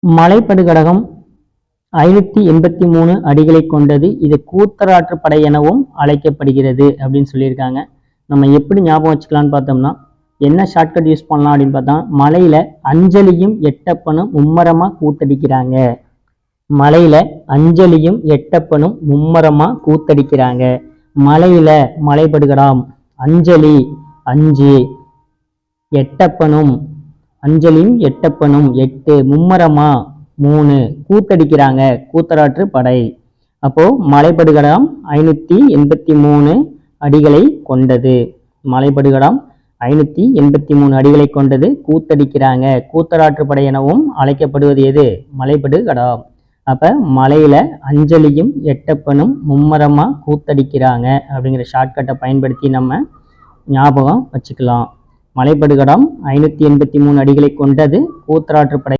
மலைப்படுகடகம் 583 அடிகளை கொண்டது. இது கூத்தராற்று படை எனவும் அழைக்கப்படுகிறது அப்படின்னு சொல்லியிருக்காங்க. நம்ம எப்படி ஞாபகம் வச்சுக்கலாம்னு பார்த்தோம்னா, என்ன ஷார்ட்கட் யூஸ் பண்ணலாம் அப்படின்னு பார்த்தா, மலையில அஞ்சலியும் எட்டப்பனும் மும்மரமா கூத்தடிக்கிறாங்க. மலையில அஞ்சலியும் எட்டப்பனும் மும்மரமா கூத்தடிக்கிறாங்க. மலையில மலைப்படுகடாம் அஞ்சலி 5, எட்டப்பனும் அஞ்சலியும் எட்டப்பனும் 8, மும்மரமா 3 கூத்தடிக்கிறாங்க. கூத்தராற்று படை. அப்போ மலைப்படுகடாம் 583 அடிகளை கொண்டது. மலைப்படுகடாம் 583 அடிகளை கொண்டது. கூத்தடிக்கிறாங்க. கூத்தராற்று படை எனவும் அழைக்கப்படுவது எது? மலைப்படுகடாம். அப்ப மலையில அஞ்சலியும் எட்டப்பனும் மும்மரமா கூத்தடிக்கிறாங்க அப்படிங்கிற ஷார்ட்கட்டை பயன்படுத்தி நம்ம ஞாபகம் வச்சுக்கலாம். மலைப்படுகடாம் 583 அடிகளை கொண்டது. கூத்தராற்று படை